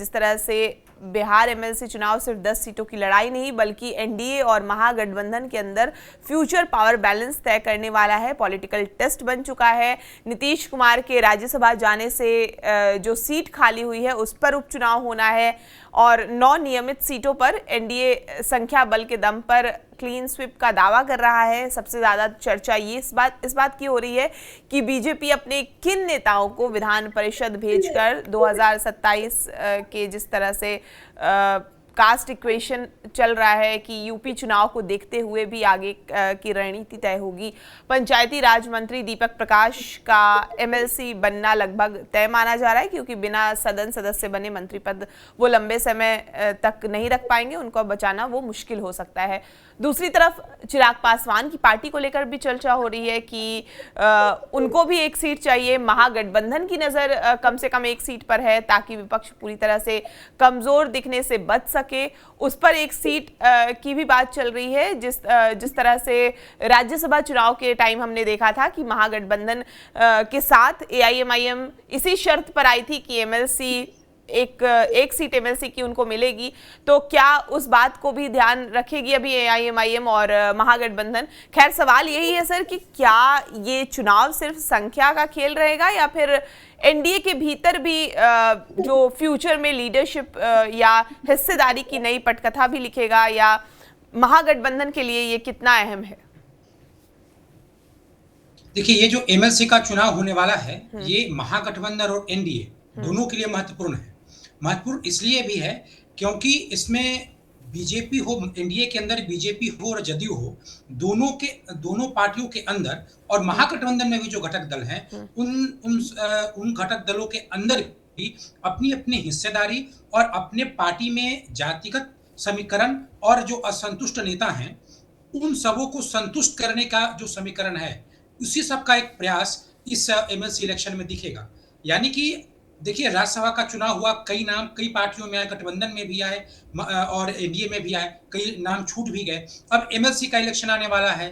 जिस तरह से बिहार एमएलसी चुनाव सिर्फ 10 सीटों की लड़ाई नहीं बल्कि एनडीए और महागठबंधन के अंदर फ्यूचर पावर बैलेंस तय करने वाला है, पॉलिटिकल टेस्ट बन चुका है। नीतीश कुमार के राज्यसभा जाने से जो सीट खाली हुई है उस पर उपचुनाव होना है और 9 नियमित सीटों पर एनडीए संख्या बल के दम पर क्लीन स्वीप का दावा कर रहा है। सबसे ज्यादा चर्चा ये इस बात की हो रही है कि बीजेपी अपने किन नेताओं को विधान परिषद भेजकर 2027 के जिस तरह से कास्ट इक्वेशन चल रहा है कि यूपी चुनाव को देखते हुए भी आगे की रणनीति तय होगी। पंचायती राज मंत्री दीपक प्रकाश का एमएलसी बनना लगभग तय माना जा रहा है क्योंकि बिना सदन सदस्य बने मंत्री पद वो लंबे समय तक नहीं रख पाएंगे, उनको बचाना वो मुश्किल हो सकता है। दूसरी तरफ चिराग पासवान की पार्टी को लेकर भी चर्चा हो रही है कि उनको भी एक सीट चाहिए। महागठबंधन की नज़र कम से कम एक सीट पर है ताकि विपक्ष पूरी तरह से कमजोर दिखने से बच सके। उस पर एक सीट की भी बात चल रही है। जिस तरह से राज्यसभा चुनाव के टाइम हमने देखा था कि महागठबंधन के साथ एआईएमआईएम इसी शर्त पर आई थी कि एमएलसी एक सीट एमएलसी की उनको मिलेगी, तो क्या उस बात को भी ध्यान रखेगी अभी एआईएमआईएम और महागठबंधन? खैर सवाल यही है सर कि क्या ये चुनाव सिर्फ संख्या का खेल रहेगा या फिर एनडीए के भीतर भी जो फ्यूचर में लीडरशिप या हिस्सेदारी की नई पटकथा भी लिखेगा, या महागठबंधन के लिए ये कितना अहम है? देखिए, ये जो एमएलसी का चुनाव होने वाला है ये महागठबंधन और एनडीए दोनों के लिए महत्वपूर्ण है। महत्वपूर्ण इसलिए भी है क्योंकि इसमें बीजेपी हो, एनडीए के अंदर बीजेपी हो और जदयू हो, दोनों पार्टियों के अंदर और महागठबंधन में भी जो घटक दल हैं उन घटक दलों के अंदर भी अपनी अपनी हिस्सेदारी और अपने पार्टी में जातिगत समीकरण और जो असंतुष्ट नेता हैं उन सबों को संतुष्ट करने का जो समीकरण है उसी सब का एक प्रयास इस एमएलसी इलेक्शन में दिखेगा। यानी कि देखिए, राज्यसभा का चुनाव हुआ, कई नाम कई पार्टियों में आए, गठबंधन में भी आए और एनडीए में भी आए, कई नाम छूट भी गए। अब एमएलसी का इलेक्शन आने वाला है।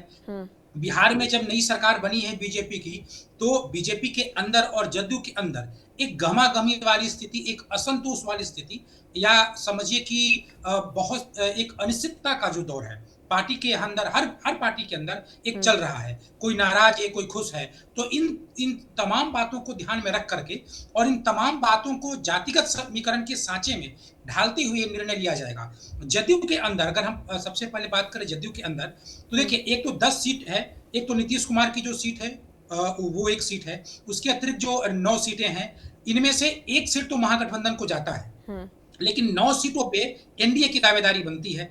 बिहार में जब नई सरकार बनी है बीजेपी की, तो बीजेपी के अंदर और जदयू के अंदर एक गहमागहमी वाली स्थिति, एक असंतोष वाली स्थिति, या समझिए कि बहुत एक अनिश्चितता का जो दौर है पार्टी के अंदर, हर पार्टी के अंदर एक चल रहा है। कोई नाराज है, कोई खुश है। तो इन तमाम बातों को ध्यान में रख करके और इन तमाम बातों को जातिगत समीकरण के सांचे में ढालते हुए निर्णय लिया जाएगा। जदयू के अंदर अगर हम सबसे पहले बात करें जदयू के अंदर, तो देखिए, एक तो 10 सीट है। एक तो नीतीश कुमार की जो सीट है वो एक सीट है। उसके अतिरिक्त जो 9 सीटें हैं, इनमें से एक सीट तो महागठबंधन को जाता है, लेकिन 9 सीटों पे एनडीए की दावेदारी बनती है।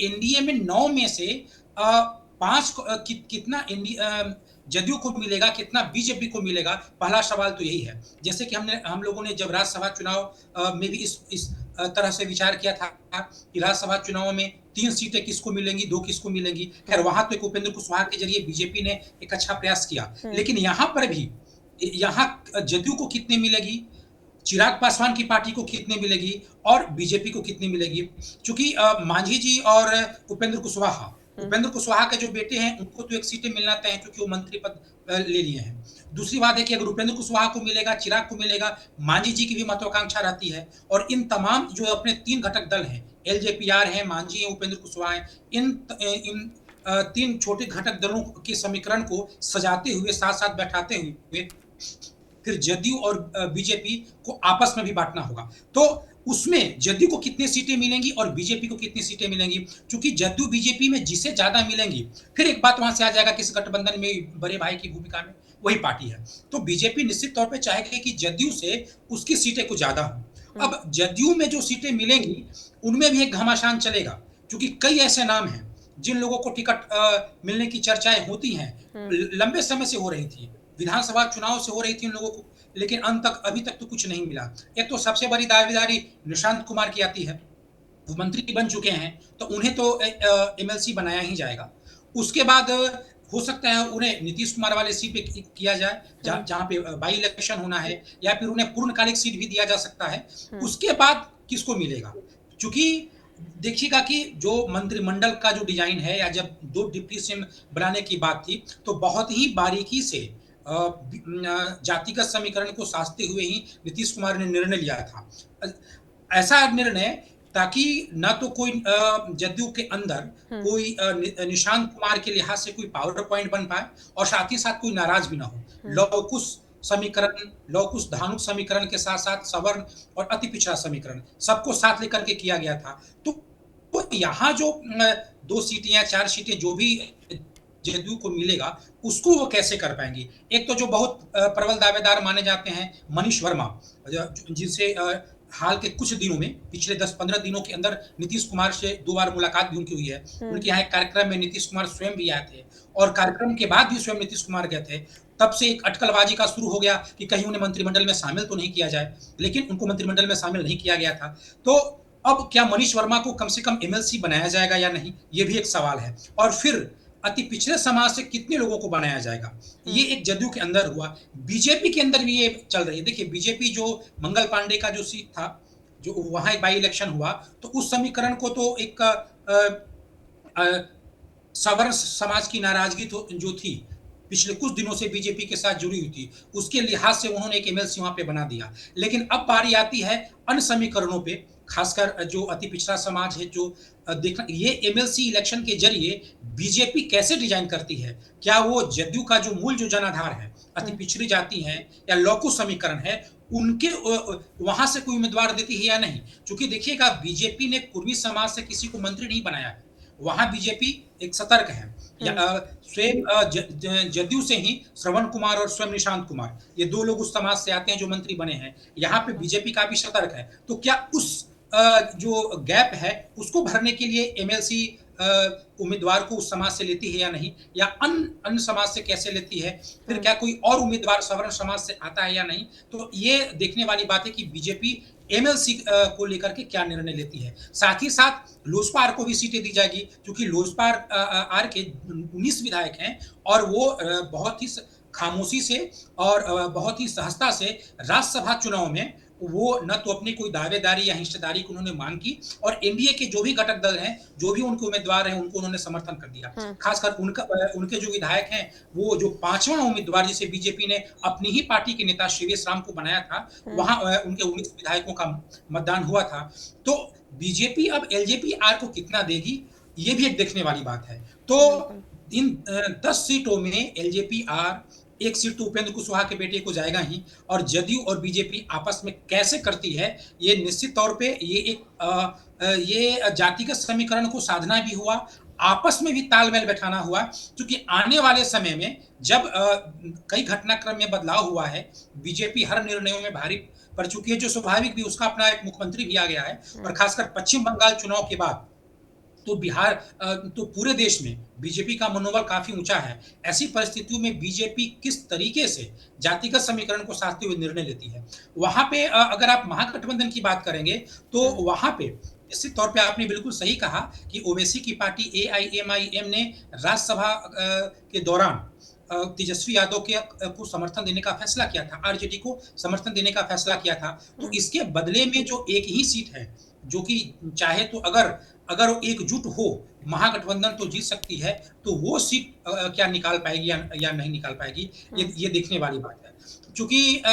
एनडीए में 9 में से 5 कितना जदयू को मिलेगा, कितना बीजेपी को मिलेगा, पहला सवाल तो यही है। जैसे कि हम लोगों ने जब राज्यसभा चुनाव में भी इस तरह से विचार किया था कि राज्यसभा चुनाव में 3 सीटें किसको मिलेंगी, 2 किसको मिलेंगी। खैर, वहां तो एक उपेंद्र कुशवाहा के जरिए बीजेपी ने एक अच्छा प्रयास किया, लेकिन यहाँ पर भी जदयू को कितनी मिलेगी, चिराग पासवान की पार्टी को कितनी मिलेगी और बीजेपी को कितनी मिलेगी। चूंकि मांझी जी और उपेंद्र कुशवाहा के जो बेटे हैं उनको तो एक सीटें मिलना तय है क्योंकि वो मंत्री पद ले लिए हैं। दूसरी बात है कि अगर उपेंद्र कुशवाहा को मिलेगा, चिराग को मिलेगा, मांझी जी की भी महत्वाकांक्षा रहती है। और इन तमाम जो अपने 3 घटक दल हैं, एलजेपीआर है, मांझी है, उपेंद्र कुशवाहा है, इन 3 छोटे घटक दलों के समीकरण को सजाते हुए, साथ साथ बैठाते हुए फिर जदयू और बीजेपी को आपस में भी बांटना होगा। तो उसमें जदयू को कितनी सीटें मिलेंगी और बीजेपी को कितनी सीटें मिलेंगी, क्योंकि जदयू बीजेपी में जिसे ज्यादा मिलेंगी, फिर एक बात वहां से आ जाएगा किस गठबंधन में बड़े भाई की भूमिका में वही पार्टी है। तो बीजेपी निश्चित तौर पे चाहेगी कि जदयू से उसकी सीटें कुछ ज्यादा हो। अब जदयू में जो सीटें मिलेंगी उनमें भी एक घमासान चलेगा, क्योंकि कई ऐसे नाम हैं जिन लोगों को टिकट मिलने की चर्चाएं होती हैं, लंबे समय से हो रही थी, विधानसभा चुनाव से हो रही थी उन लोगों को, लेकिन अभी तक तो कुछ नहीं मिला। एक तो सबसे बड़ी दावेदारी निशांत कुमार की आती है, वो मंत्री बन चुके हैं, तो उन्हें तो एमएलसी बनाया ही जाएगा। उसके बाद हो सकता है उन्हें नीतीश कुमार वाले सीट पे किया जाए जहां पे बाई इलेक्शन होना है, या फिर उन्हें पूर्णकालिक सीट भी दिया जा सकता है। उसके बाद किसको मिलेगा, क्योंकि देखिएगा कि जो मंत्रिमंडल का जो डिजाइन है, या जब 2 डिप्टी सीएम बनाने की बात थी तो बहुत ही बारीकी से जातिगत समीकरण को साधते हुए ही नीतीश कुमार ने निर्णय लिया था। ऐसा निर्णय ताकि ना तो कोई जदयू के अंदर कोई निशांत कुमार के लिहाज से कोई पावर पॉइंट बन पाए और साथ ही साथ कोई नाराज भी ना हो। लौकुश समीकरण, लौकुश धानुक समीकरण के साथ साथ सवर्ण और अति पिछड़ा समीकरण सबको साथ लेकर के किया गया था। तो यहाँ जो 2 सीटें या 4 सीटें जो भी जदयू को मिलेगा, उसको वो कैसे कर पाएंगी। एक तो जो बहुत प्रबल दावेदार माने जाते हैं मनीष वर्मा, जिनसे हाल के कुछ दिनों में, पिछले 10-15 दिनों के अंदर नीतीश कुमार से 2 बार मुलाकात भी उनकी हुई है। उनके यहाँ एक कार्यक्रम में नीतीश कुमार स्वयं भी आए थे और कार्यक्रम के बाद भी स्वयं नीतीश कुमार गए थे। तब से एक अटकलबाजी का शुरू हो गया कि कहीं उन्हें मंत्रिमंडल में शामिल तो नहीं किया जाए, लेकिन उनको मंत्रिमंडल में शामिल नहीं किया गया था। तो अब क्या मनीष वर्मा को कम से कम एमएलसी बनाया जाएगा या नहीं, ये भी एक सवाल है। और फिर अति पिछड़े समाज से कितने लोगों को बनाया जाएगा, ये एक जदयू के अंदर हुआ। बीजेपी के अंदर भी ये चल रही है। देखिए, बीजेपी जो मंगल पांडे का जो सीट था, जो वहां एक बाई इलेक्शन हुआ, तो उस समीकरण को तो एक सवर्ण समाज की नाराजगी तो जो थी, पिछले कुछ दिनों से बीजेपी के साथ जुड़ी हुई थी, उसके लिहाज से उन्होंने एक एमएलसी वहां पे बना दिया। लेकिन अब बारी आती है अन्य समीकरणों पे, खासकर जो अति पिछड़ा समाज है, जो देखना ये एमएलसी इलेक्शन के जरिए बीजेपी कैसे डिजाइन करती है। क्या वो जदयू का जो मूल जो जनाधार है, अति पिछड़ी जाति है या लौकुश समीकरण है, उनके वहां से कोई उम्मीदवार देती है या नहीं। क्योंकि देखिएगा, बीजेपी ने कुर्मी समाज से किसी को मंत्री नहीं बनाया है। वहां बीजेपी एक सतर्क है। स्वयं जदयू से ही श्रवण कुमार और स्वयं निशांत कुमार, ये 2 लोग उस समाज से आते हैं जो मंत्री बने हैं। यहाँ पे बीजेपी काफी सतर्क है। तो क्या उस जो गैप है उसको भरने के लिए एमएलसी उम्मीदवार को उस समाज से लेती है या नहीं, या अन्य समाज से कैसे लेती है, फिर क्या कोई और उम्मीदवार सवर्ण समाज से आता है या नहीं। तो ये देखने वाली बात है कि बीजेपी एमएलसी को लेकर के क्या निर्णय लेती है। साथ ही साथ लोजपा आर को भी सीटें दी जाएगी, क्योंकि लोजपा आर के 19 विधायक हैं और वो बहुत ही खामोशी से और बहुत ही सहजता से राज्यसभा चुनाव में वो न तो अपनी कोई दावेदारी या हिस्सेदारी को उन्होंने मांग की, और एनडीए के जो भी घटक दल हैं, जो भी उनके उम्मीदवार हैं, उनको उन्होंने समर्थन कर दिया। खासकर उनके जो विधायक हैं, वो जो 5वां उम्मीदवार जिसे बीजेपी ने अपनी ही पार्टी के नेता शिवेश राम को बनाया था, वहां उनके 19 विधायकों का मतदान हुआ था। तो बीजेपी अब एलजेपी आर को कितना देगी, ये भी एक देखने वाली बात है। तो इन 10 सीटों में एलजेपी आर, 1 सीट तो उपेंद्र कुशवाहा के बेटे को जाएगा ही, और जदयू और बीजेपी आपस में कैसे करती है, ये निश्चित तौर पे ये जातिगत समीकरण को साधना भी हुआ, आपस में भी तालमेल बैठाना हुआ। क्योंकि आने वाले समय में जब कई घटनाक्रम में बदलाव हुआ है, बीजेपी हर निर्णयों में भारी पड़ चुकी है, जो स्वाभाविक भी, उसका अपना एक मुख्यमंत्री भी आ गया है। और खासकर पश्चिम बंगाल चुनाव के बाद तो बिहार तो पूरे देश में बीजेपी का मनोबल काफी ऊंचा है। ऐसी परिस्थितियों में बीजेपी किस तरीके से जातिगत समीकरण को साधते हुए निर्णय लेती है, वहां पे अगर आप महागठबंधन की बात करेंगे, तो वहां पे निश्चित तौर पे आपने बिल्कुल सही कहा कि ओवैसी की पार्टी एआईएमआईएम ने राज्यसभा के दौरान तेजस्वी यादव के को समर्थन देने का फैसला किया था, आरजेडी को समर्थन देने का फैसला किया था। तो इसके बदले में जो एक ही सीट है, जो कि चाहे तो अगर वो एकजुट हो, महागठबंधन तो जीत सकती है, तो वो सीट क्या निकाल पाएगी या नहीं निकाल पाएगी, ये देखने वाली बात है। क्योंकि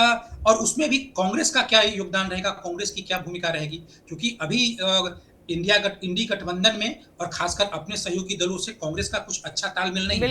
और उसमें भी कांग्रेस का क्या योगदान रहेगा, कांग्रेस की क्या भूमिका रहेगी, क्योंकि अभी इंडी गठबंधन में और खासकर अपने सहयोगी दलों से कांग्रेस का कुछ अच्छा तालमेल नहीं है।